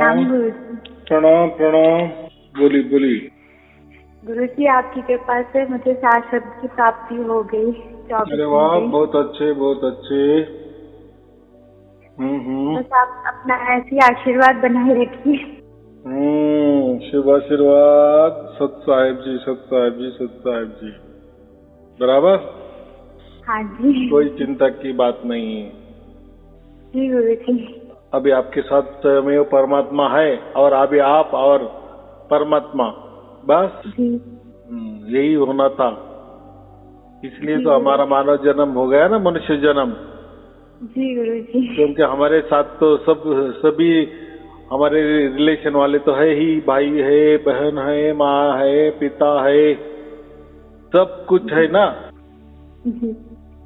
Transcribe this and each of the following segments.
प्रणाम गुरु जी। प्रणाम प्रणाम। बोली बोली। गुरु जी आपकी कृपा से मुझे 7 शब्द की प्राप्ति हो गई। अरे वाह, बहुत अच्छे बहुत अच्छे। बस आप अपना ऐसी आशीर्वाद बनाए रखिए। शुभ आशीर्वाद। सत साहिब जी, सत साहिब जी, सत साहिब जी। बराबर। हाँ जी। कोई चिंता की बात नहीं है जी गुरु जी। अभी आपके साथ स्वयं परमात्मा है और अभी आप और परमात्मा, बस जी। यही होना था। इसलिए जी तो हमारा मानव जन्म हो गया ना, मनुष्य जन्म। जी गुरु जी। क्योंकि हमारे साथ तो सभी हमारे रिलेशन वाले तो है ही, भाई है, बहन है, माँ है, पिता है, सब कुछ है ना। जी।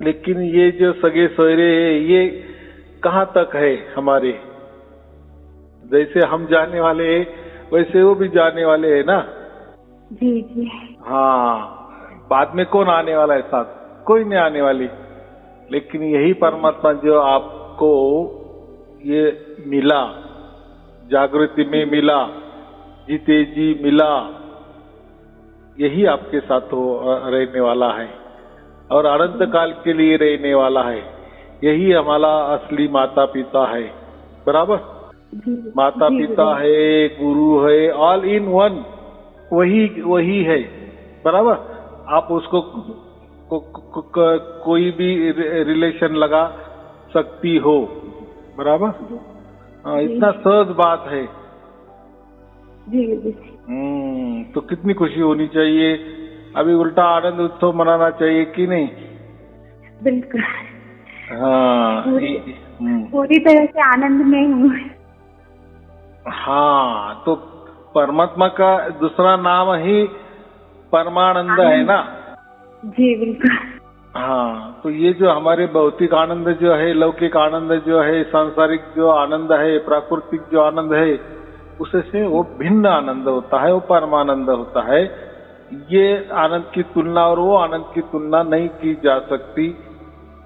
लेकिन ये जो सगे सोहरे है, ये कहाँ तक है हमारे। जैसे हम जाने वाले हैं वैसे वो भी जाने वाले है ना। जी जी। हाँ, बाद में कौन आने वाला है साथ? कोई नहीं आने वाली। लेकिन यही परमात्मा जो आपको ये मिला, जागृति में मिला, जीते जी मिला, यही आपके साथ रहने वाला है और अनंत काल के लिए रहने वाला है। यही हमारा असली माता पिता है। बराबर। माता पिता है, गुरु है, ऑल इन वन वही है। बराबर। आप उसको कोई भी रिलेशन लगा सकती हो। बराबर। हाँ, इतना सहज बात है। जी। तो कितनी खुशी होनी चाहिए। अभी उल्टा आनंद उत्सव मनाना चाहिए कि नहीं? बिल्कुल। हाँ, पूरी तरह से आनंद में हूँ। हाँ, तो परमात्मा का दूसरा नाम ही परमानंद है ना। जी बिल्कुल। हाँ, तो ये जो हमारे भौतिक आनंद जो है, लौकिक आनंद जो है, सांसारिक जो आनंद है, प्राकृतिक जो आनंद है, उससे वो भिन्न आनंद होता है, वो परमानंद होता है। ये आनंद की तुलना और वो आनंद की तुलना नहीं की जा सकती।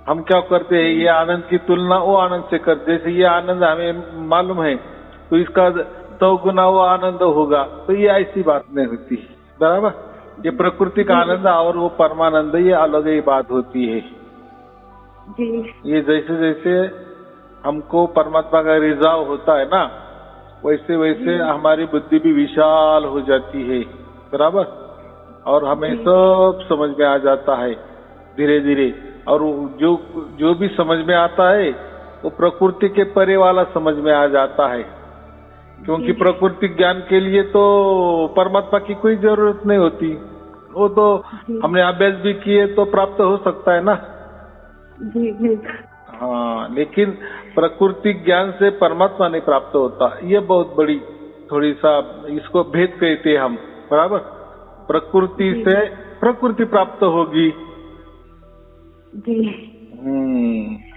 हम क्या करते हैं, ये आनंद की तुलना वो आनंद से करते। जैसे ये आनंद हमें मालूम है तो इसका 100 गुना वो आनंद होगा, तो ये ऐसी बात नहीं होती। बराबर। ये प्रकृति का आनंद और वो परमानंद, ये अलग ही बात होती है। जी। ये जैसे जैसे हमको परमात्मा का रिझाव होता है ना, वैसे वैसे हमारी बुद्धि भी विशाल हो जाती है। बराबर। और हमें सब समझ में आ जाता है धीरे धीरे। और जो भी समझ में आता है वो प्रकृति के परे वाला समझ में आ जाता है। क्योंकि प्रकृति ज्ञान के लिए तो परमात्मा की कोई जरूरत नहीं होती। वो तो हमने अभ्यास भी किए तो प्राप्त हो सकता है ना। जी। हाँ, लेकिन प्रकृति ज्ञान से परमात्मा नहीं प्राप्त होता। ये बहुत बड़ी थोड़ी सा इसको भेद कहते हैं हम। बराबर। प्रकृति से प्रकृति प्राप्त होगी। जी।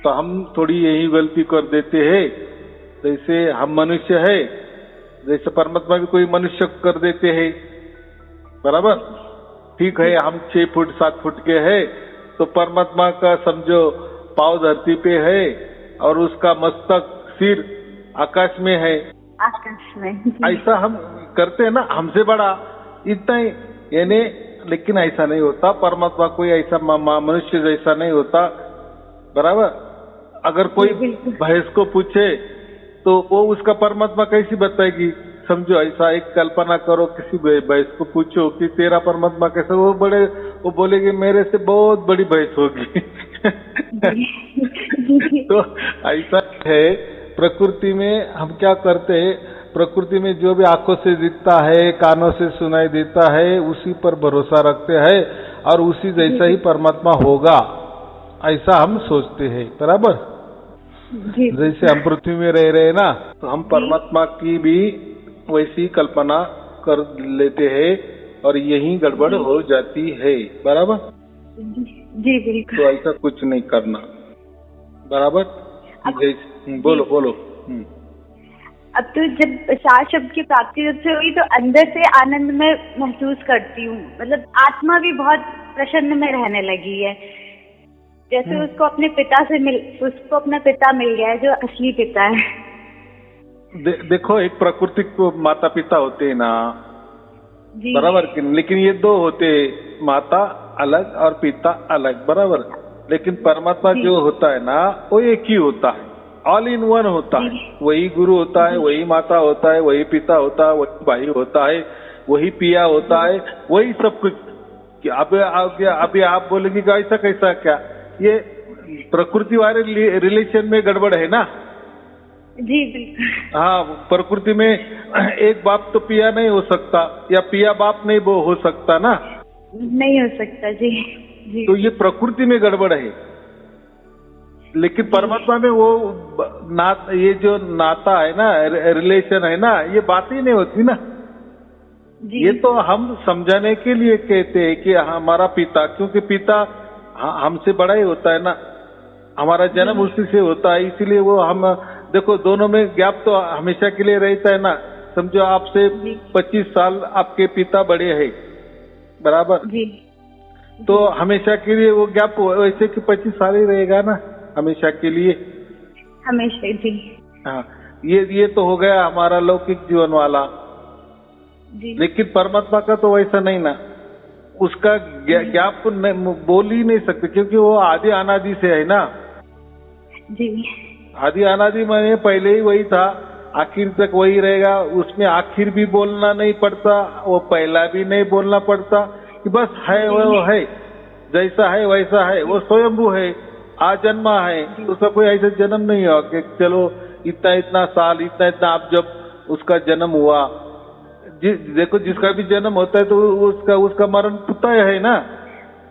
तो हम थोड़ी यही गलती कर देते हैं। जैसे हम मनुष्य है, जैसे परमात्मा भी कोई मनुष्य कर देते हैं। बराबर। ठीक है, हम 6 फुट 7 फुट के है तो परमात्मा का समझो पांव धरती पे है और उसका मस्तक सिर आकाश में है। आकाश में। ऐसा हम करते हैं ना, हमसे बड़ा इतना ही यानी। लेकिन ऐसा नहीं होता। परमात्मा कोई ऐसा मनुष्य जैसा नहीं होता। बराबर। अगर कोई भैंस को पूछे तो वो उसका परमात्मा कैसी बताएगी? समझो, ऐसा एक कल्पना करो, किसी भैंस को पूछो कि तेरा परमात्मा कैसा, वो बोलेगी मेरे से बहुत बड़ी भैंस होगी। तो ऐसा है प्रकृति में। हम क्या करते हैं, प्रकृति में जो भी आंखों से दिखता है, कानों से सुनाई देता है, उसी पर भरोसा रखते हैं और उसी जैसा ही परमात्मा होगा, ऐसा हम सोचते हैं। बराबर। जैसे हम पृथ्वी में रह रहे हैं ना, तो हम परमात्मा की भी वैसी कल्पना कर लेते हैं और यही गड़बड़ हो जाती है। बराबर। जी बिल्कुल। तो ऐसा कुछ नहीं करना। बराबर। बोलो बोलो। अब तो जब 7 शब्द की प्राप्ति जब से हुई तो अंदर से आनंद में महसूस करती हूँ। मतलब आत्मा भी बहुत प्रसन्न में रहने लगी है। जैसे उसको अपने पिता मिल गया है, जो असली पिता है। देखो, एक प्राकृतिक माता पिता होते हैं ना, जी बराबर कि नहीं? लेकिन ये दो होते, माता अलग और पिता अलग, बराबर। लेकिन परमात्मा जी। जो होता है ना, वो एक ही होता है, ऑल इन वन होता है। जी। वही गुरु होता है, वही माता होता है, वही पिता होता है, वही भाई होता है, वही पिया होता है, वही सब कुछ। अभी आप बोलेंगे कि ऐसा कैसा, क्या ये प्रकृति वाले रिलेशन में गड़बड़ है ना? जी बिल्कुल। हाँ, प्रकृति में एक बाप तो पिया नहीं हो सकता, या पिया बाप नहीं वो हो सकता ना, नहीं हो सकता जी। जी तो ये प्रकृति में गड़बड़ है। लेकिन परमात्मा में वो ये जो नाता है ना, रिलेशन है ना, ये बात ही नहीं होती ना। जी ये तो हम समझाने के लिए कहते हैं कि हमारा पिता, क्योंकि पिता हमसे बड़ा ही होता है ना, हमारा जन्म उसी से होता है, इसीलिए वो हम देखो दोनों में गैप तो हमेशा के लिए रहता है ना। समझो आपसे 25 साल आपके पिता बड़े हैं, बराबर जी, तो हमेशा के लिए वो गैप वैसे कि 25 साल ही रहेगा ना, हमेशा के लिए। हमेशा जी। हाँ, ये तो हो गया हमारा लौकिक जीवन वाला। जी लेकिन परमात्मा का तो वैसा नहीं ना, उसका गैप बोल ही नहीं सकते, क्योंकि वो आदि अनादि से है ना। जी आदि अनादि में पहले ही वही था, आखिर तक वही रहेगा। उसमें आखिर भी बोलना नहीं पड़ता, वो पहला भी नहीं बोलना पड़ता, कि बस है वो है, जैसा है वैसा है। वो स्वयंभू है, आजन्मा है, उसका कोई ऐसा जन्म नहीं हुआ कि चलो इतना इतना साल, इतना इतना आप जब उसका जन्म हुआ। देखो, जिसका भी जन्म होता है तो उसका मरण तय है ना,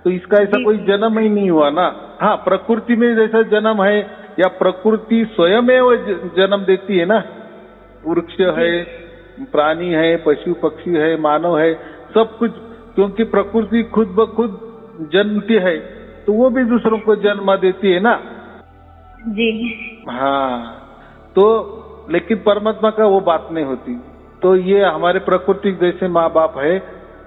तो इसका ऐसा कोई जन्म ही नहीं हुआ ना। हाँ, प्रकृति में जैसा जन्म है, या प्रकृति स्वयं वो जन्म देती है ना, वृक्ष है, प्राणी है, पशु पक्षी है, मानव है, सब कुछ, क्योंकि प्रकृति खुद ब खुद जन्मती है, तो वो भी दूसरों को जन्म देती है ना। जी हाँ, तो लेकिन परमात्मा का वो बात नहीं होती। तो ये हमारे प्रकृति जैसे माँ बाप है,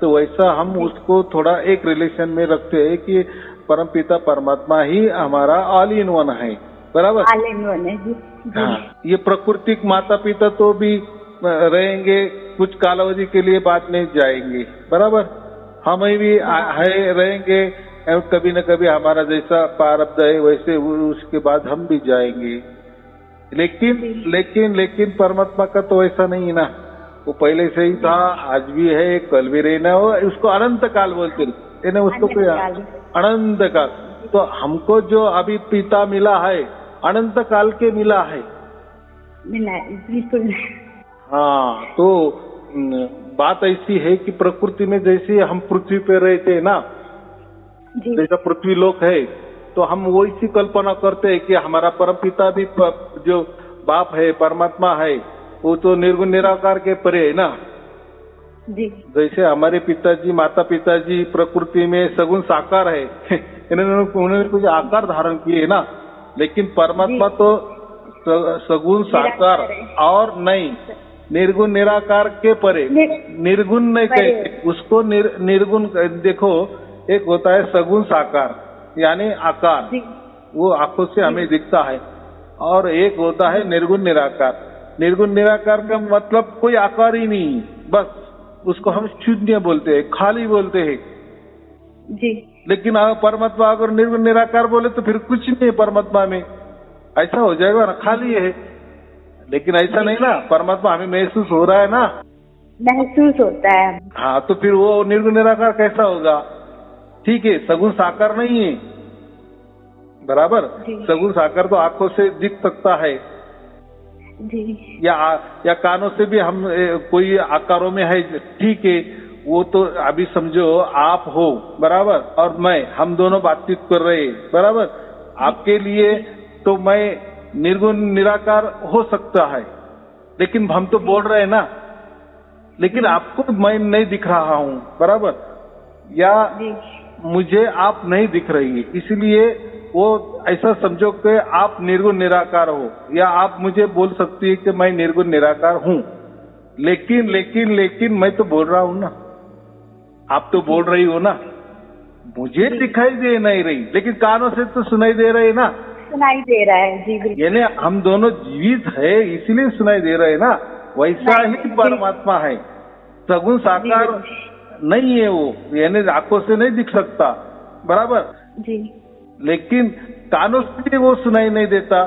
तो वैसा हम उसको थोड़ा एक रिलेशन में रखते हैं कि परम पिता परमात्मा ही हमारा ऑल इन वन है, बराबर। ऑल इन वन है जी। हाँ, ये प्राकृतिक माता पिता तो भी रहेंगे, कुछ कालावधि के लिए बाद में जाएंगे, बराबर। हम भी है रहेंगे, कभी न कभी हमारा जैसा प्रारब्ध है वैसे उसके बाद हम भी जाएंगे। लेकिन परमात्मा का तो ऐसा नहीं है ना, वो पहले से ही था, आज भी है, कल भी रहना हो। उसको अनंत काल बोलते हैं, उसको कोई अनंत काल। तो हमको जो अभी पिता मिला है, अनंत काल के मिला है बिल्कुल। हाँ, तो बात ऐसी है कि प्रकृति में जैसे हम पृथ्वी पे रहते हैं ना, जैसा पृथ्वी लोक है, तो हम वैसी कल्पना करते हैं कि हमारा परम पिता भी जो बाप है, परमात्मा है, वो तो निर्गुण निराकार के परे है ना। जी, जैसे हमारे पिताजी, माता पिताजी प्रकृति में सगुण साकार है, उन्होंने कुछ आकार धारण किए ना। लेकिन परमात्मा तो सगुण साकार और नहीं, निर्गुण निराकार के परे। निर्गुण नहीं कहते उसको, निर्गुण। देखो, एक होता है सगुण साकार यानी आकार, वो आंखों से हमें दिखता है, और एक होता है निर्गुण निराकार। निर्गुण निराकार का मतलब कोई आकार ही नहीं, बस उसको हम शून्य बोलते हैं, खाली बोलते हैं जी। लेकिन परमात्मा अगर निर्गुण निराकार बोले तो फिर कुछ नहीं है परमात्मा में, ऐसा हो जाएगा ना, खाली है। लेकिन ऐसा नहीं ना, परमात्मा हमें महसूस हो रहा है ना, महसूस होता है। हाँ, तो फिर वो निर्गुण निराकार कैसा होगा? ठीक है, सगुण साकार नहीं है, बराबर। सगुण साकार तो आंखों से दिख सकता है जी, या कानों से भी हम कोई आकारों में है, ठीक है। वो तो अभी समझो आप हो, बराबर, और मैं, हम दोनों बातचीत कर रहे हैं, बराबर। आपके लिए तो मैं निर्गुण निराकार हो सकता है, लेकिन हम तो बोल रहे हैं ना, लेकिन आपको मैं नहीं दिख रहा हूँ, बराबर, या मुझे आप नहीं दिख रही है, इसलिए वो ऐसा समझो कि आप निर्गुण निराकार हो, या आप मुझे बोल सकती है कि मैं निर्गुण निराकार हूँ। लेकिन मैं तो बोल रहा हूँ ना, आप तो बोल रही हो ना, मुझे दिखाई दे नहीं रही, लेकिन कानों से तो सुनाई दे रही ना। सुनाई दे रहा है। जी बिल्कुल। यानी हम दोनों जीवित है इसीलिए सुनाई दे रहे हैं ना, वैसा ही परमात्मा है। सगुण साकार नहीं है वो, यानी आंखों से नहीं दिख सकता, बराबर जी। लेकिन कानों से भी वो सुनाई नहीं देता।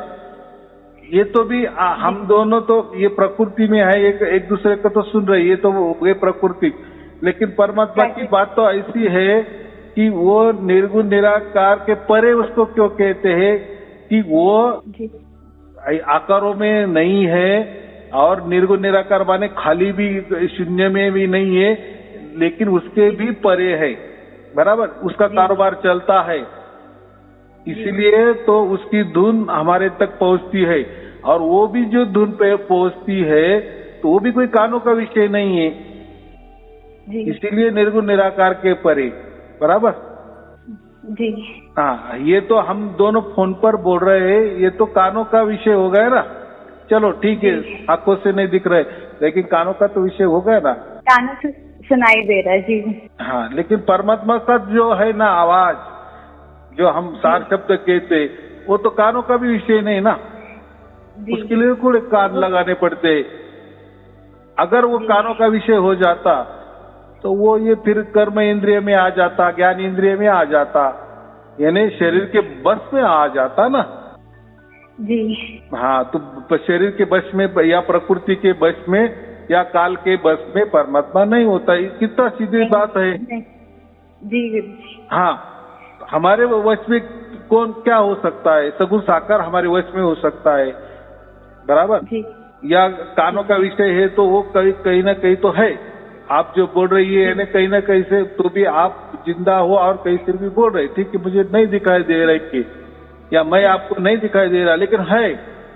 ये तो भी हम दोनों तो ये प्रकृति में है, एक दूसरे को तो सुन रहे, ये तो ये प्रकृति। लेकिन परमात्मा की बात तो ऐसी है कि वो निर्गुण निराकार के परे उसको क्यों कहते हैं कि वो आकारों में नहीं है, और निर्गुण निराकार माने खाली भी शून्य में भी नहीं है, लेकिन उसके भी परे है, बराबर उसका कारोबार चलता है। इसीलिए तो उसकी धुन हमारे तक पहुंचती है, और वो भी जो धुन पे पहुंचती है तो वो भी कोई कानों का विषय नहीं है, इसीलिए निर्गुण निराकार के परे, बराबर जी। हाँ, ये तो हम दोनों फोन पर बोल रहे हैं, ये तो कानों का विषय हो गया ना। चलो ठीक है, आंखों से नहीं दिख रहे, लेकिन कानों का तो विषय हो गया ना, कानों से सुनाई दे रहा है। जी हाँ। लेकिन परमात्मा का जो है ना आवाज, जो हम सार शब्द कहते, वो तो कानों का भी विषय नहीं ना, उसके लिए थोड़े कान लगाने पड़ते। अगर वो कानों का विषय हो जाता तो वो ये फिर कर्म इंद्रिय में आ जाता, ज्ञान इंद्रिय में आ जाता, यानी शरीर के बस में आ जाता ना। जी हाँ, तो शरीर के बस में या प्रकृति के बस में या काल के बस में परमात्मा नहीं होता। कितना सीधी बात है। जी हाँ, हमारे वश में कौन क्या हो सकता है? सगुण साकार हमारे वश में हो सकता है, बराबर जी। या कानों का विषय है तो वो कहीं ना कहीं तो है। आप जो बोल रही है यानी कहीं ना कहीं से तो भी आप जिंदा हो और कहीं से भी बोल रहे, ठीक है, मुझे नहीं दिखाई दे रहा है कि, या मैं आपको नहीं दिखाई दे रहा, लेकिन है,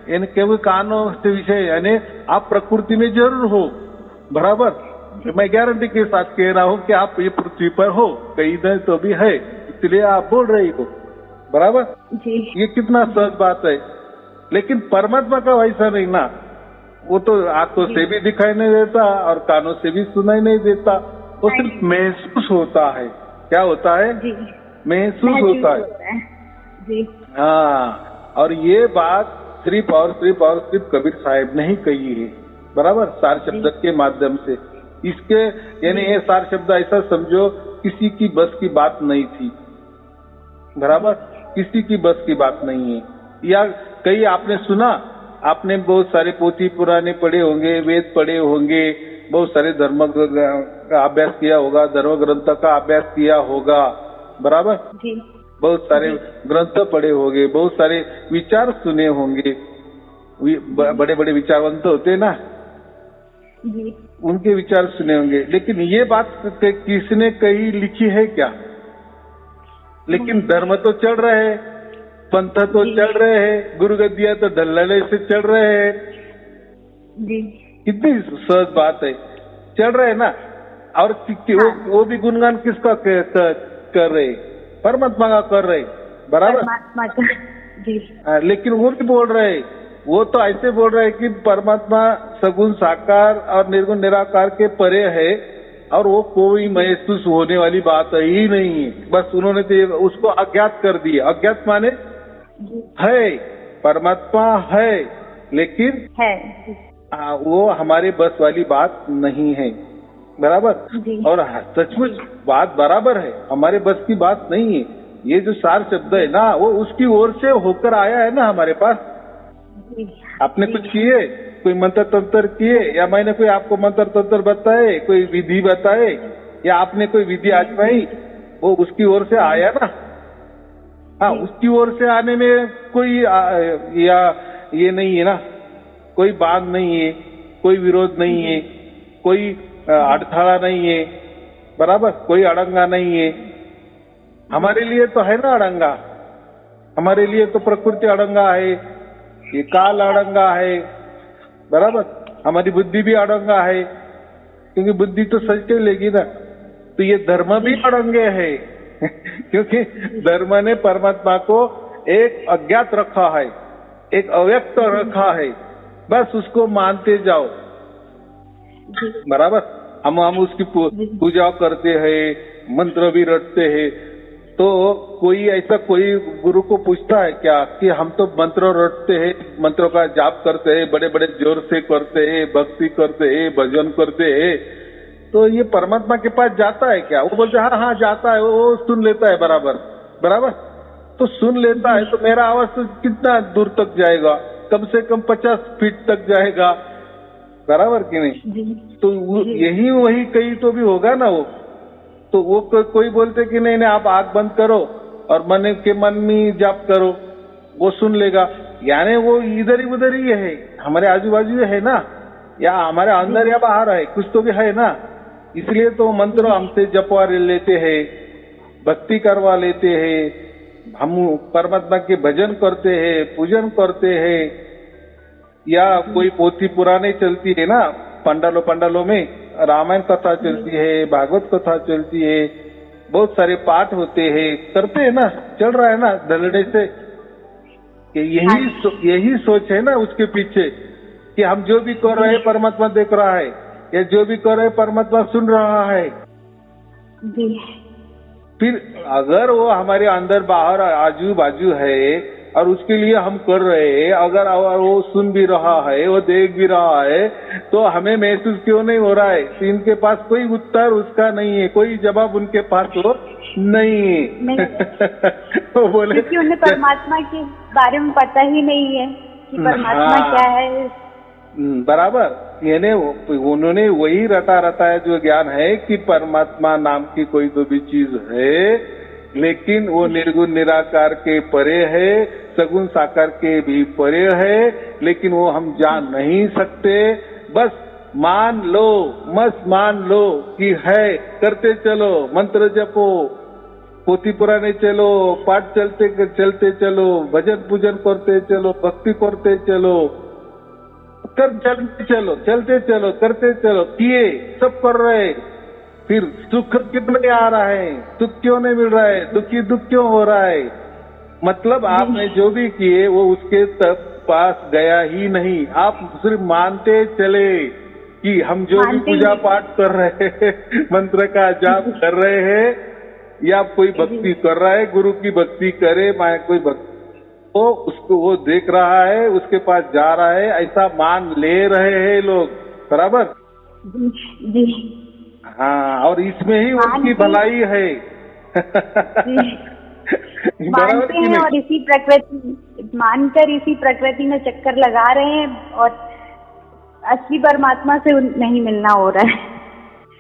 यानी केवल कानों से विषय, यानी आप प्रकृति में जरूर हो, बराबर। मैं गारंटी के साथ कह रहा हूँ कि आप ये पृथ्वी पर हो, कहीं न तो भी है, इसलिए आप बोल रही हो, बराबर जी। ये कितना सहज बात है। लेकिन परमात्मा का वैसा नहीं ना, वो तो आंखों से भी दिखाई नहीं देता और कानों से भी सुनाई नहीं देता, वो सिर्फ महसूस होता है। क्या होता है? महसूस होता है जी। हाँ, और ये बात सिर्फ और सिर्फ कबीर साहब ने ही कही है, बराबर, सार शब्द के माध्यम से। इसके यानी ये सार शब्द ऐसा समझो किसी की बस की बात नहीं थी, बराबर, किसी की बस की बात नहीं है। या कहीं आपने सुना, आपने बहुत सारे पोथी पुराने पढ़े होंगे, वेद पढ़े होंगे, बहुत सारे धर्म का अभ्यास किया होगा, धर्म ग्रंथ का अभ्यास किया होगा, बराबर जी। बहुत सारे ग्रंथ पढ़े होंगे, बहुत सारे विचार सुने होंगे, बड़े बड़े विचारवंत होते ना जी, उनके विचार सुने होंगे। लेकिन ये बात किसने कहीं लिखी है क्या? लेकिन धर्म तो चल रहे हैं, पंथ तो चल रहे हैं, गुरु गद्दिया तो ढलने से चल रहे हैं जी। कितनी सहज बात है, चल रहे है ना। और वो भी गुणगान किसका कर रहे? परमात्मा का कर रहे, बराबर, परमात्मा का जी। लेकिन वो भी बोल रहे, वो तो ऐसे बोल रहे कि परमात्मा सगुण साकार और निर्गुण निराकार के परे है, और वो कोई महसूस होने वाली बात ही नहीं है। बस उन्होंने तो उसको अज्ञात कर दिया। अज्ञात माने है, परमात्मा है, लेकिन है वो हमारे बस वाली बात नहीं है, बराबर। और सचमुच बात बराबर है, हमारे बस की बात नहीं है। ये जो सार शब्द है ना, वो उसकी ओर से होकर आया है ना हमारे पास। आपने कुछ किए, कोई मंत्र तंत्र किए, या मैंने कोई आपको मंत्र तंत्र बताए, कोई विधि बताए, या आपने कोई विधि आजमाई, वो उसकी ओर से आया ना। हाँ, उसकी ओर से आने में कोई या ये नहीं है ना, कोई बाध नहीं है, कोई विरोध नहीं है, कोई अड़थड़ा नहीं है, बराबर, कोई अड़ंगा नहीं है। हमारे लिए तो है ना अड़ंगा, हमारे लिए तो प्रकृति अड़ंगा है, ये काल अड़ंगा है, बराबर। हमारी बुद्धि भी अड़ंगा है, क्योंकि बुद्धि तो सच के लेगी ना। तो ये धर्म भी अड़ंगे है क्योंकि धर्म ने परमात्मा को एक अज्ञात रखा है, एक अव्यक्त रखा है, बस उसको मानते जाओ, बराबर। हम उसकी पूजा करते हैं, मंत्र भी रटते हैं, तो कोई ऐसा कोई गुरु को पूछता है क्या कि हम तो मंत्र रटते हैं, मंत्रों का जाप करते हैं, बड़े बड़े जोर से करते हैं, भक्ति करते हैं, भजन करते हैं, तो ये परमात्मा के पास जाता है क्या? वो बोलते हाँ हाँ जाता है, वो सुन लेता है बराबर बराबर। तो सुन लेता है तो मेरा आवाज तो कितना दूर तक जाएगा? कम से कम 50 फीट तक जाएगा, बराबर कि नहीं? तो यही वही कहीं तो भी होगा ना वो। तो वो कोई बोलते कि नहीं नहीं आप आंख बंद करो और मन के मन में जाप करो, वो सुन लेगा। यानी वो इधर ही उधर ही है, हमारे आजू बाजू है ना, या हमारे अंदर या बाहर है, कुछ तो भी है ना। इसलिए तो मंत्र हमसे जपवा लेते हैं, भक्ति करवा लेते हैं, हम परमात्मा के भजन करते हैं, पूजन करते हैं, या कोई पोथी पुराने चलती है ना, पंडालों में रामायण कथा चलती है, भागवत कथा चलती है, बहुत सारे पाठ होते हैं, करते हैं ना, चल रहा है ना दलड़े से। यही सोच है ना उसके पीछे कि हम जो भी कर रहे हैं परमात्मा देख रहा है, या जो भी कर रहे हैं परमात्मा सुन रहा है। फिर अगर वो हमारे अंदर बाहर आजू बाजू है और उसके लिए हम कर रहे हैं, अगर वो सुन भी रहा है, वो देख भी रहा है, तो हमें महसूस क्यों नहीं हो रहा है? तो इनके पास कोई उत्तर उसका नहीं है, कोई जवाब उनके पास तो नहीं है। वो बोले क्योंकि उन्हें परमात्मा के बारे में पता ही नहीं है कि परमात्मा क्या है। बराबर, यानी उन्होंने वही रटा है जो ज्ञान है कि परमात्मा नाम की कोई तो भी चीज है, लेकिन वो निर्गुण निराकार के परे है, सगुण साकार के भी परे है, लेकिन वो हम जान नहीं सकते। बस मान लो कि है, करते चलो, मंत्र जपो, पोथी पुराने चलो, पाठ चलते चलो, भजन पूजन करते चलो, भक्ति करते चलो, चलते चलो, करते चलो, किए सब कर रहे। फिर सुख कितने आ रहा है, सुख क्यों नहीं मिल रहा है, दुख क्यों हो रहा है? मतलब आपने जो भी किए वो उसके तक पास गया ही नहीं। आप सिर्फ मानते चले कि हम जो भी पूजा पाठ कर रहे हैं, मंत्र का जाप कर रहे हैं, या कोई भक्ति कर रहा है, गुरु की भक्ति करे, कोई भक्ति वो उसको वो देख रहा है, उसके पास जा रहा है, ऐसा मान ले रहे हैं लोग, बराबर जी। हाँ, और इसमें ही उनकी भलाई है। मानते हैं और इसी प्रकृति मानकर इसी प्रकृति में चक्कर लगा रहे हैं, और असली परमात्मा से नहीं मिलना हो रहा है।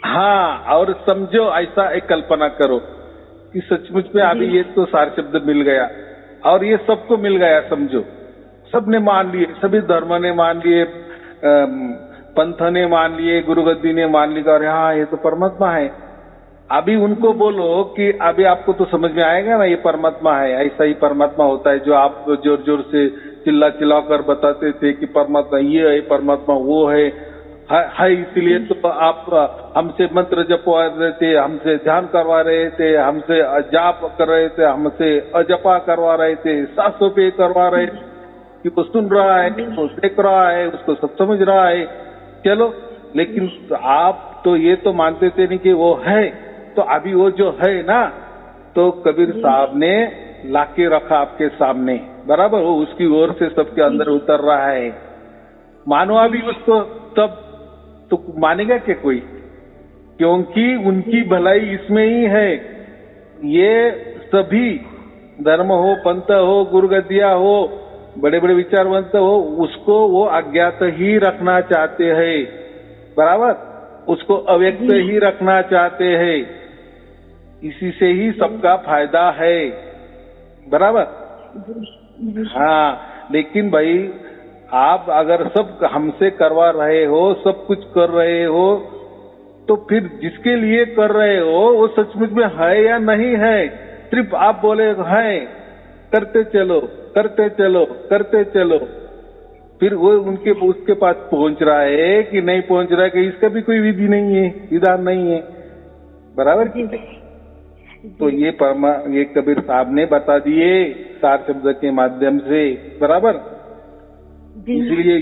हाँ, और समझो ऐसा एक कल्पना करो कि सचमुच में अभी ये तो सार शब्द मिल गया और ये सबको मिल गया, समझो सबने मान लिए, सभी धर्म ने मान लिए, पंथ ने मान लिए, गुरु गद्दी ने मान लिया, और हाँ ये तो परमात्मा है। अभी उनको बोलो कि अभी आपको तो समझ में आएगा ना ये परमात्मा है, ऐसा ही परमात्मा होता है जो आप जोर जोर से चिल्ला कर बताते थे कि परमात्मा ये है, परमात्मा वो है, इसलिए तो आप हमसे मंत्र जपवा रहे थे, हमसे ध्यान करवा रहे थे, हमसे जाप कर रहे थे, हमसे अजपा करवा रहे थे, 700 पे करवा रहे थे कि वो सुन रहा है, वो देख रहा है, उसको सब समझ रहा है। चलो, लेकिन आप तो ये तो मानते थे नहीं कि वो है, तो अभी वो जो है ना, तो कबीर साहब ने लाके रखा आपके सामने, बराबर, वो उसकी ओर से सबके अंदर उतर रहा है। मानो अभी उसको तब तो मानेगा क्या कोई? क्योंकि उनकी भलाई इसमें ही है। ये सभी धर्म हो, पंथ हो, गुरुगद्दिया हो, बड़े बड़े विचारवंत हो, उसको वो अज्ञात ही रखना चाहते हैं, बराबर, उसको अव्यक्त ही रखना चाहते हैं। इसी से ही सबका फायदा है, बराबर। हाँ, लेकिन भाई आप अगर सब हमसे करवा रहे हो, सब कुछ कर रहे हो, तो फिर जिसके लिए कर रहे हो वो सचमुच में है या नहीं है? सिर्फ आप बोले है, करते चलो करते चलो करते चलो, फिर वो उनके उसके पास पहुंच रहा है कि नहीं पहुंच रहा है, कि इसका भी कोई विधि नहीं है, विधान नहीं है, बराबर की नहीं? तो ये कबीर साहब ने बता दिए सार शब्द के माध्यम से, बराबर। इसलिए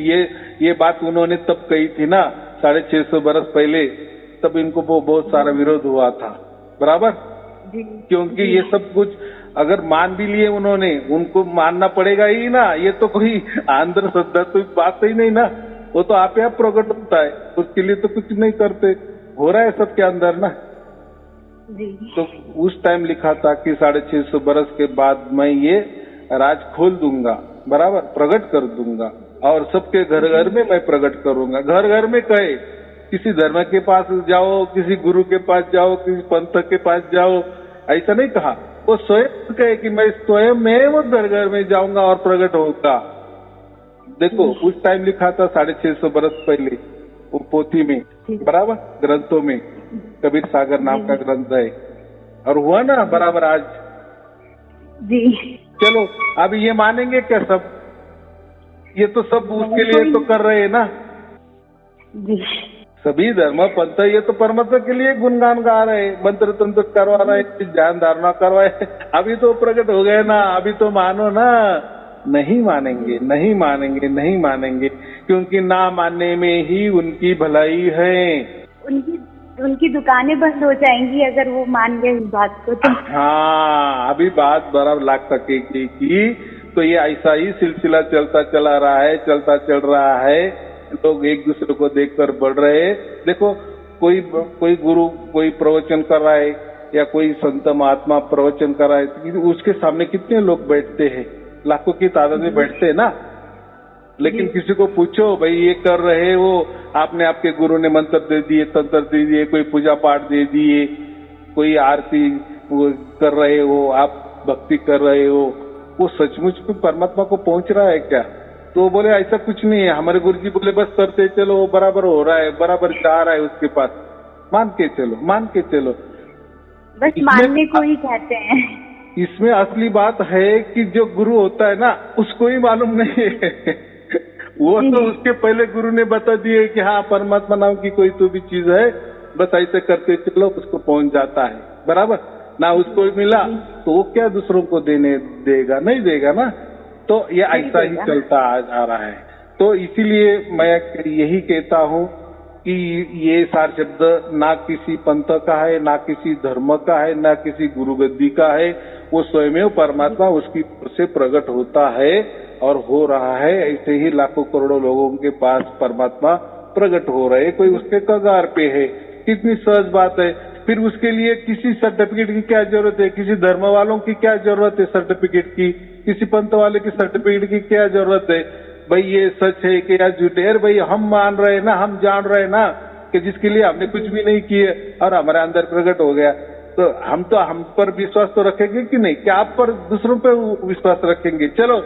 ये बात उन्होंने तब कही थी ना, 650 बरस पहले, तब इनको बहुत सारा विरोध हुआ था, बराबर। क्योंकि ये सब कुछ अगर मान भी लिए उन्होंने, उनको मानना पड़ेगा ही ना। ये तो कोई अंदर श्रद्धा तो बात ही नहीं ना, वो तो आप प्रकट होता है, उसके लिए तो कुछ नहीं करते, हो रहा है सबके अंदर ना जी। तो उस टाइम लिखा था कि 650 बरस के बाद मैं ये राज खोल दूंगा, बराबर प्रकट कर दूंगा, और सबके घर घर में मैं प्रकट करूंगा। घर घर में कहे, किसी धर्म के पास जाओ, किसी गुरु के पास जाओ, किसी पंथ के पास जाओ, ऐसा नहीं कहा। वो स्वयं कहे कि मैं स्वयं में वो घर घर में जाऊंगा और प्रकट होगा। देखो उस टाइम लिखा था 650 बरस पहले वो पोथी में, बराबर ग्रंथों में, कबीर सागर नाम का ग्रंथ है, और हुआ ना बराबर आज जी। चलो अब ये मानेंगे क्या सब? ये तो सब उसके लिए तो कर रहे हैं ना जी। सभी धर्म पंथ, ये तो परमात्मा के लिए गुणगान गा रहे, मंत्र तंत्र करवा रहे, ध्यान धारणा करवाए। अभी तो प्रकट हो गए ना, अभी तो मानो ना। नहीं मानेंगे, नहीं मानेंगे, नहीं मानेंगे, क्योंकि ना मानने में ही उनकी भलाई है। उनकी दुकानें बंद हो जाएंगी अगर वो मान गए इस बात को तो। हाँ, अभी बात बराबर लाग सकेगी कि तो ये ऐसा ही सिलसिला चलता चला रहा है, चलता चल रहा है। लोग एक दूसरे को देखकर बढ़ रहे हैं। देखो कोई गुरु कोई प्रवचन कर रहा है या कोई संत महात्मा प्रवचन कर रहा है, तो उसके सामने कितने लोग बैठते हैं, लाखों की तादाद में बैठते हैं ना। लेकिन किसी को पूछो भाई ये कर रहे हो, आपने आपके गुरु ने मंत्र दे दिए, तंत्र दे दिए, कोई पूजा पाठ दे दिए, कोई आरती कर रहे हो, आप भक्ति कर रहे हो, वो सचमुच में परमात्मा को पहुंच रहा है क्या? तो बोले ऐसा कुछ नहीं है। हमारे गुरुजी बोले बस करते चलो, बराबर हो रहा है, बराबर जा रहा है उसके पास, मान के चलो, मान के चलो, बस मानने को ही कहते हैं। इसमें असली बात है कि जो गुरु होता है ना उसको ही मालूम नहीं है। वो तो उसके पहले गुरु ने बता दिए कि हाँ परमात्मा नाम की कोई तो भी चीज है, बस ऐसे करते चलो, उसको पहुंच जाता है, बराबर ना। उसको मिला तो वो क्या दूसरों को देने देगा? नहीं देगा ना। तो ये ऐसा ही चलता आ रहा है। तो इसीलिए मैं यही कहता हूँ कि ये सार शब्द ना किसी पंथ का है, ना किसी धर्म का है, ना किसी गुरु गद्दी का है। वो स्वयं परमात्मा उसकी ओर से प्रकट होता है और हो रहा है। ऐसे ही लाखों करोड़ों लोगों के पास परमात्मा प्रकट हो रहे, कोई उसके कगार पे है। कितनी सहज बात है। फिर उसके लिए किसी सर्टिफिकेट की क्या जरूरत है? किसी धर्म वालों की क्या जरूरत है सर्टिफिकेट की? किसी पंथ वाले की सर्टिफिकेट की क्या जरूरत है? भाई ये सच है कि या झूठ है? भाई हम मान रहे ना, हम जान रहे ना कि जिसके लिए हमने कुछ भी नहीं किए और हमारे अंदर प्रकट हो गया, तो हम पर विश्वास तो रखेंगे कि नहीं? क्या आप पर दूसरों पर विश्वास रखेंगे? चलो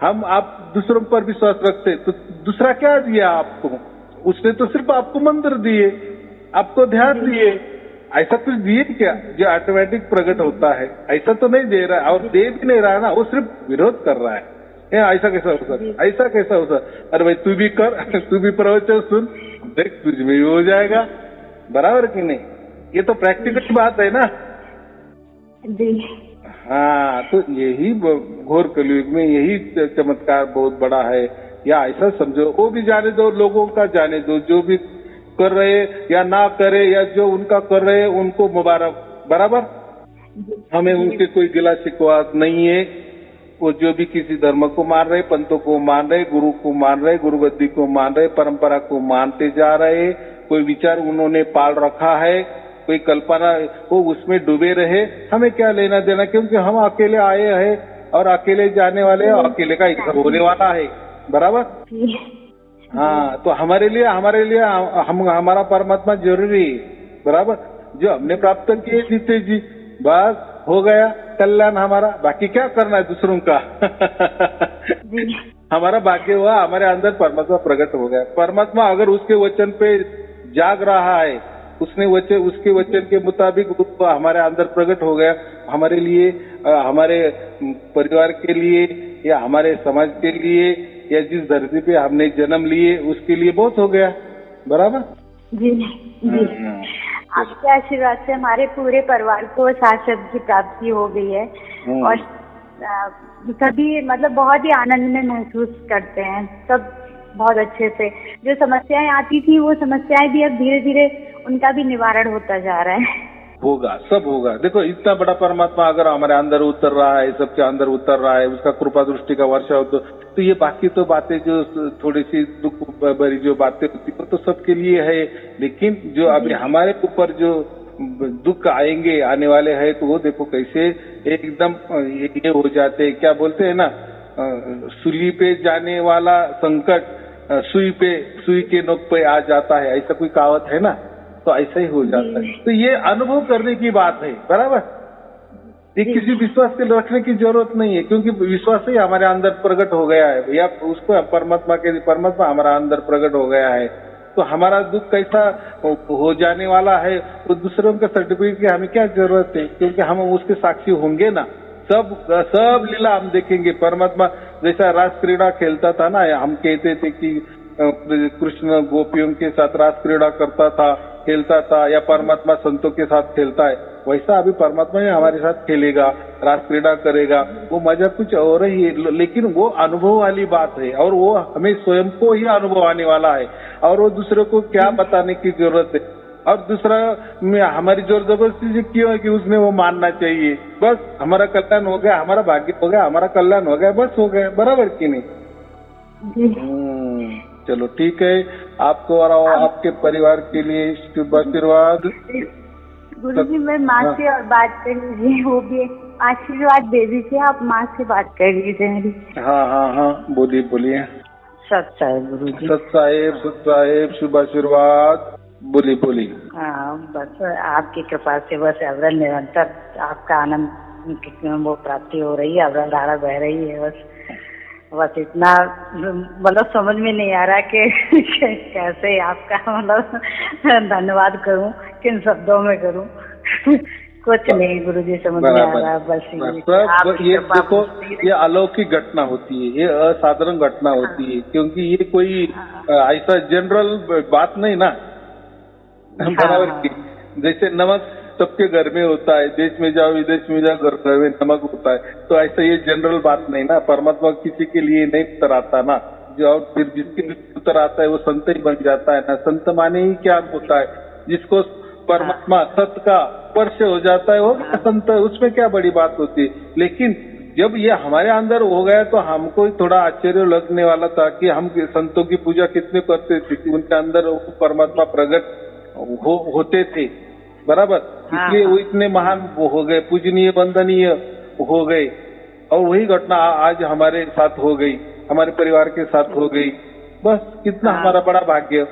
हम आप दूसरों पर विश्वास रखते तो दूसरा क्या दिया आपको? उसने तो सिर्फ आपको मंत्र दिए, आपको ध्यान दिए, ऐसा कुछ दिए क्या जो ऑटोमेटिक प्रकट होता है? ऐसा तो नहीं दे रहा, और दे भी नहीं रहा ना, वो सिर्फ विरोध कर रहा है। ऐसा कैसा हो सकता? ऐसा कैसा हो सकता? अरे भाई तू भी कर, तू भी प्रवचन सुन, देख तुझ में भी हो जाएगा, बराबर कि नहीं? ये तो प्रैक्टिकल बात है ना जी। हाँ, तो यही घोर कलयुग में यही चमत्कार बहुत बड़ा है। या ऐसा समझो, वो भी जाने दो, लोगों का जाने दो, जो भी कर रहे या ना करे, या जो उनका कर रहे उनको मुबारक, बराबर। हमें उनके कोई गिला शिकवा नहीं है। वो जो भी किसी धर्म को मान रहे, पंथों को मान रहे, गुरु को मान रहे, गुरु गद्दी को मान रहे, परंपरा को मानते जा रहे, कोई विचार उन्होंने पाल रखा है, कोई कल्पना, वो उसमें डूबे रहे, हमें क्या लेना देना? क्योंकि हम अकेले आए हैं और अकेले जाने वाले हैं, और अकेले का हिस्सा होने वाला है, बराबर। हाँ, तो हमारे लिए हमारा परमात्मा जरूरी है, बराबर। जो हमने प्राप्त किए जीते जी, बस हो गया कल्याण हमारा। बाकी क्या करना है दूसरों का? हमारा भाग्य हुआ, हमारे अंदर परमात्मा प्रकट हो गया। परमात्मा अगर उसके वचन पे जाग रहा है, उसके वचन के मुताबिक हमारे अंदर प्रकट हो गया, हमारे लिए, हमारे परिवार के लिए, या हमारे समाज के लिए, या जिस धरती पे हमने जन्म लिए उसके लिए बहुत हो गया, बराबर। जी जी। आपके आशीर्वाद से हमारे पूरे परिवार को सार शब्द की प्राप्ति हो गई है, और सभी मतलब बहुत ही आनंद में महसूस करते हैं सब, बहुत अच्छे से। जो समस्याएं आती थी वो समस्याएं भी अब धीरे धीरे उनका भी निवारण होता जा रहा है। होगा, सब होगा। देखो इतना बड़ा परमात्मा अगर हमारे अंदर उतर रहा है, सबके अंदर उतर रहा है, उसका कृपा दृष्टि का वर्षा हो, तो ये बाकी तो बातें जो थोड़ी सी दुख भरी जो बातें होती है तो सबके लिए है। लेकिन जो अभी हमारे ऊपर जो दुख आएंगे, आने वाले हैं, तो वो देखो कैसे एकदम ये हो जाते, क्या बोलते हैं ना, सूली पे जाने वाला संकट सुई के नोक पे आ जाता है, ऐसा कोई कहावत है ना, तो ऐसा ही हो जाता है। तो ये अनुभव करने की बात है, बराबर। ये किसी विश्वास के रखने की जरूरत नहीं है, क्योंकि विश्वास ही हमारे अंदर प्रकट हो गया है भैया, उसको परमात्मा हमारा अंदर प्रकट हो गया है। तो हमारा दुख कैसा हो जाने वाला है, वो दूसरों के सर्टिफिकेट की हमें क्या जरूरत है, क्योंकि हम उसके साक्षी होंगे ना। सब लीला हम देखेंगे। परमात्मा जैसा रास क्रीड़ा खेलता था ना, हम कहते थे कि कृष्ण गोपियों के साथ रास क्रीड़ा करता था, खेलता था, या परमात्मा संतों के साथ खेलता है, वैसा अभी परमात्मा ही हमारे साथ खेलेगा, रास क्रीड़ा करेगा। वो मजा कुछ और ही है, लेकिन वो अनुभव वाली बात है, और वो हमें स्वयं को ही अनुभव आने वाला है, और वो दूसरों को क्या बताने की जरूरत है। और दूसरा में हमारी जोर जबरदस्ती से क्यों है कि उसने वो मानना चाहिए, बस हमारा कल्याण हो गया, हमारा भाग्य हो गया, हमारा कल्याण हो गया, बस हो गया, बराबर की नहीं। चलो ठीक है, आपको और आपके परिवार के लिए शुभ आशीर्वाद। गुरुजी मैं माँ से और बात कर लीजिए, वो भी आशीर्वाद दे दीजिए, आप माँ से बात कर लीजिए मेरी। हाँ, बोलिए। सत साहेब गुरुजी। सत साहेब शुभ आशीर्वाद, बोली। हाँ, बस आपकी कृपा से बस अवरल निरंतर आपका आनंद वो प्राप्ति हो रही है, अवरल धारा बह रही है, बस इतना मतलब समझ में नहीं आ रहा कि कैसे आपका मतलब धन्यवाद करूं, किन शब्दों में करूं। कुछ नहीं गुरुजी, समझ में आ रहा, बस ये देखो, ये अलौकिक घटना होती है, ये असाधारण घटना होती है, क्योंकि ये कोई ऐसा जनरल बात नहीं ना, बराबर की। जैसे नमक सबके घर में होता है, देश में जाओ विदेश में जाओ, घर में नमक होता है, तो ऐसा ये जनरल बात नहीं ना। परमात्मा किसी के लिए नहीं उतर आता ना, जो फिर जिसके उतर आता है वो संत ही बन जाता है ना। संत माने ही क्या होता है, जिसको परमात्मा सत्य का स्पर्श हो जाता है वो संत, उसमें क्या बड़ी बात होती है। लेकिन जब ये हमारे अंदर हो गया तो हमको थोड़ा आश्चर्य लगने वाला था कि हम संतों की पूजा कितने करते थे, कि उनके अंदर परमात्मा प्रकट होते थे, बराबर। इसलिए वो इतने महान हो गए, पूजनीय वंदनीय हो गए, और वही घटना आज हमारे साथ हो गई, हमारे परिवार के साथ हो गई। बस कितना हमारा बड़ा भाग्य।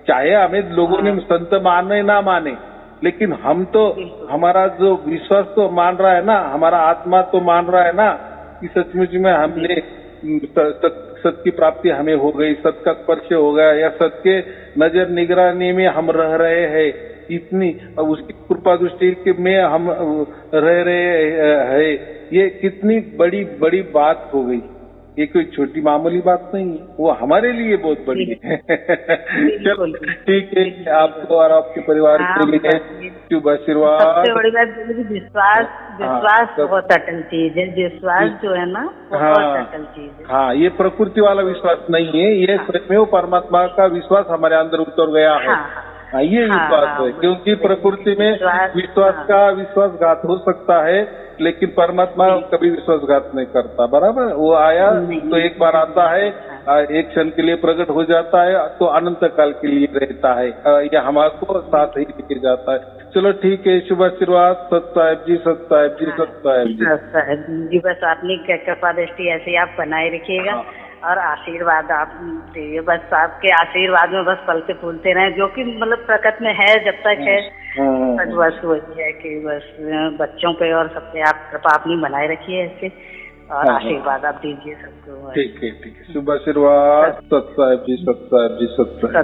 चाहे हमें लोगों ने संत माने ना माने, लेकिन हम तो, हमारा जो विश्वास तो मान रहा है ना, हमारा आत्मा तो मान रहा है ना कि सचमुच में हमने सत्य की प्राप्ति हमें हो गई, सत्य का स्पर्श हो गया, या सत्य के नजर निगरानी में हम रह रहे हैं, इतनी उसकी कृपा दृष्टि में हम रह रहे हैं। ये कितनी बड़ी बात हो गई, ये कोई छोटी मामूली बात नहीं है, वो हमारे लिए बहुत बड़ी है। चलो ठीक है, आपको और आपके परिवार के लिए शुभ आशीर्वाद। सबसे बड़ी बात विश्वास बहुत अटल चीज है, विश्वास जो है ना बहुत अटल चीज है। हाँ, ये प्रकृति वाला विश्वास नहीं है, ये स्वयं परमात्मा का विश्वास हमारे अंदर उतर गया है। ये विश्वास है, क्योंकि प्रकृति में विश्वासघात हो सकता है, लेकिन परमात्मा कभी विश्वासघात नहीं करता, बराबर। वो आया तो एक बार आता है, एक क्षण के लिए प्रकट हो जाता है, तो अनंत काल के लिए रहता है, यह हमारे साथ ही लेके जाता है। चलो ठीक है, शुभ आशीर्वाद। सत साहेब जी, सत साहेब जी, सत साहेब जी। बस अपनी कृपा दृष्टि ऐसे आप बनाए रखिएगा, और आशीर्वाद आप दीजिए, बस आपके आशीर्वाद में बस पलते फूलते रहे, जो कि मतलब प्रकट में है जब तक है, बस वही है कि बस बच्चों पे और सब पे आप कृपा अपनी बनाए रखिए ऐसे, और आशीर्वाद आप दीजिए सबको। ठीक है, शुभ आशीर्वाद। सत साहेब जी, सत साहेब जी, सत साहेब।